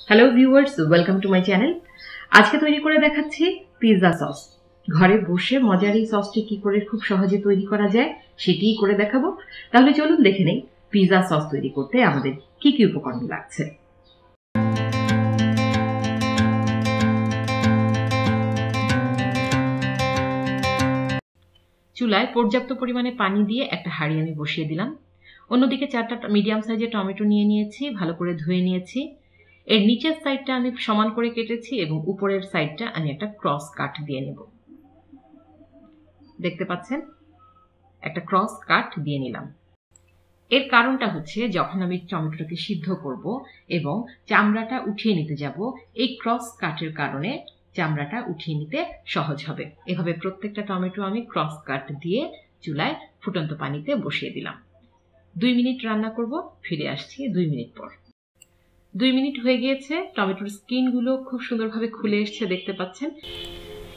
Hello viewers, welcome to my channel. আজকে তৈরি করে দেখাচ্ছি পিৎজা সস। ঘরে বসে মজার এই সসটি কি করে খুব সহজে তৈরি করা যায় সেটিই করে দেখাবো। তাহলে চলুন দেখে নেই পিৎজা সস তৈরি করতে আমাদের কি কি উপকরণ লাগছে। চুলায় পর্যাপ্ত পরিমাণে পানি দিয়ে একটা হাঁড়ি আমি বসিয়ে দিলাম। অন্যদিকে 4টা মিডিয়াম সাইজের টমেটো নিয়ে নিয়েছি, ভালো করে ধুয়ে নিয়েছি। এর নিচের সাইডটা আমি সমান করে কেটেছি এবং উপরের সাইডটা আমি একটা ক্রস কাট দিয়ে নেব। দেখতে পাচ্ছেন, একটা ক্রস কাট দিয়ে নিলাম। এর কারণটা হচ্ছে যখন আমি টমেটোটাকে সিদ্ধ করব এবং চামড়াটা উঠিয়ে নিতে যাব, এই ক্রস কাটের কারণে চামড়াটা উঠিয়ে নিতে সহজ হবে। এভাবে প্রত্যেকটা টমেটো আমি ক্রস কাট দিয়ে চুলায় ফুটন্ত পানিতে বসিয়ে দিলাম। 2 মিনিট রান্না করব, ফিরে আসছি 2 মিনিট পর। 2 মিনিট হয়ে গিয়েছে, টমেটোর স্কিনগুলো খুব সুন্দরভাবে খুলে এসছে, দেখতে পাচ্ছেন।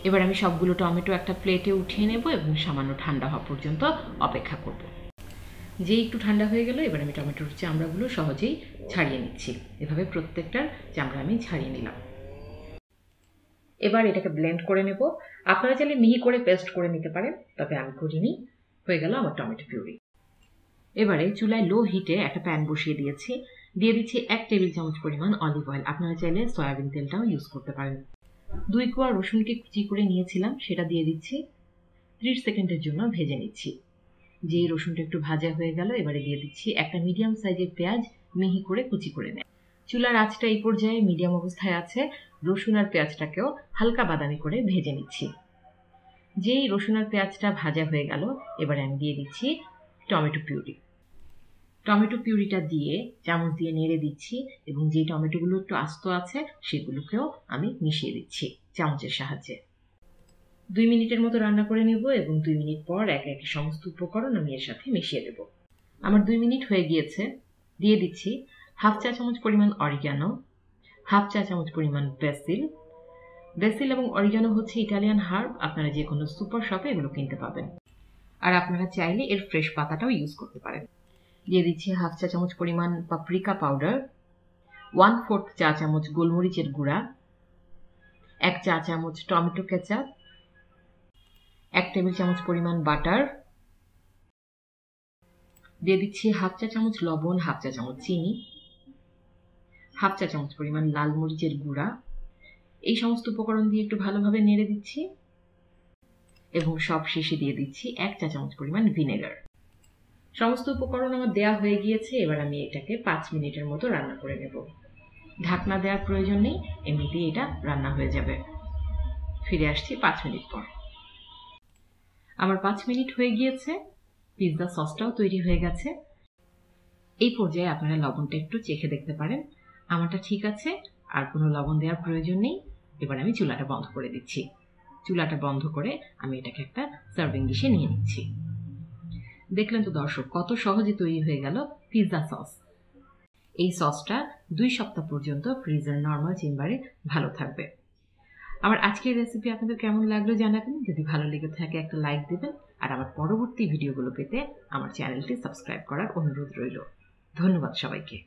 এবার আমি সবগুলো টমেটো একটা প্লেটে উঠিয়ে নেব এবং সামান্য ঠান্ডা হওয়া পর্যন্ত অপেক্ষা করব। যে একটু ঠান্ডা হয়ে গেল, এবার আমি টমেটোর চামড়াগুলো সহজেই ছাড়িয়ে নিচ্ছি। এভাবে প্রত্যেকটার চামড়া আমি ছাড়িয়ে নিলাম। এবার এটাকে ব্লেন্ড করে নেব। আপনারা চাইলে মিহি করে পেস্ট করে নিতে পারেন, তবে আমি করিনি। হয়ে গেল আমার টমেটো পিউরি। এবারে চুলায় লো হিটে একটা প্যান বসিয়ে দিয়েছি। দিয়ে দিচ্ছি 1 টেবিল চামচ পরিমাণ অলিভ অয়েল। আপনারা চাইলে সয়াবিন তেলটাও ইউজ করতে পারেন। 2 কোয়া রসুনকে কুচি করে নিয়েছিলাম, সেটা দিয়ে দিচ্ছি। 30 সেকেন্ডের জন্য ভেজে নিচ্ছি। যে রসুনটা একটু ভাজা হয়ে গেল, এবারে দিয়ে দিচ্ছি একটা মিডিয়াম সাইজের পেঁয়াজ, মিহি করে কুচি করে নেয়। চুলার আঁচটা এই পর্যায়ে মিডিয়াম অবস্থায় আছে। রসুন আর পেঁয়াজটাকেও হালকা বাদামি করে ভেজে নিচ্ছি। যেই রসুন আর পেঁয়াজটা ভাজা হয়ে গেল, এবারে আমি দিয়ে দিচ্ছি টমেটো পিউরি। টমেটো পিউরিটা দিয়ে চামচ দিয়ে নেড়ে দিচ্ছি এবং যে টমেটোগুলো একটু আস্ত আছে সেগুলোকেও আমি মিশিয়ে দিচ্ছি চামচের সাহায্যে। 2 মিনিটের মতো রান্না করে নেব এবং 2 মিনিট পর একে একে সমস্ত উপকরণ আমি এর সাথে মিশিয়ে দেব। আমার 2 মিনিট হয়ে গিয়েছে। দিয়ে দিচ্ছি 1/2 চা চামচ পরিমাণ অরিগানো, 1/2 চা চামচ পরিমাণ বেসিল। বেসিল এবং অরিগানো হচ্ছে ইটালিয়ান হার্ব, আপনারা যে কোনো সুপার শপে এগুলো কিনতে পাবেন। আর আপনারা চাইলে এর ফ্রেশ পাতাটাও ইউজ করতে পারেন। দিয়ে দিচ্ছি 1/2 চা চামচ পরিমাণ পাপরিকা পাউডার, 1/4 চা চামচ গোলমরিচের গুঁড়া, 1 চা চামচ টমেটো কেচাপ, 1 টেবিল চামচ পরিমাণ বাটার। দিয়ে দিচ্ছি 1/2 চা চামচ লবণ, 1/2 চা চামচ চিনি, 1/2 চা চামচ পরিমাণ লাল মরিচের গুঁড়া। এই সমস্ত উপকরণ দিয়ে একটু ভালোভাবে নেড়ে দিচ্ছি এবং সব শেষে দিয়ে দিচ্ছি 1 চা চামচ পরিমাণ ভিনেগার। সমস্ত উপকরণ আমার দেয়া হয়ে গিয়েছে। এবার আমি এটাকে 5 মিনিটের মতো রান্না করে নেব। ঢাকনা দেওয়ার প্রয়োজন নেই, এমনিতেই এটা রান্না হয়ে যাবে। ফিরে আসছি 5 মিনিট পর। আমার 5 মিনিট হয়ে গিয়েছে, পিৎজা সসটাও তৈরি হয়ে গেছে। এই পর্যায়ে আপনারা লবণটা একটু চেখে দেখতে পারেন। আমারটা ঠিক আছে, আর কোনো লবণ দেওয়ার প্রয়োজন নেই। এবার আমি চুলাটা বন্ধ করে দিচ্ছি। চুলাটা বন্ধ করে আমি এটাকে একটা সার্ভিং ডিশে নিয়ে নিচ্ছি। দেখলেন তো দর্শক, কত সহজে তৈরি হয়ে গেল পিৎজা সস। এই সসটা 2 সপ্তাহ পর্যন্ত ফ্রিজের নরমাল চেম্বারে ভালো থাকবে। আমার আজকের রেসিপি আপনাদের কেমন লাগলো জানাবেন। যদি ভালো লেগে থাকে একটা লাইক দেবেন, আর আমার পরবর্তী ভিডিওগুলো পেতে আমার চ্যানেলটি সাবস্ক্রাইব করার অনুরোধ রইল। ধন্যবাদ সবাইকে।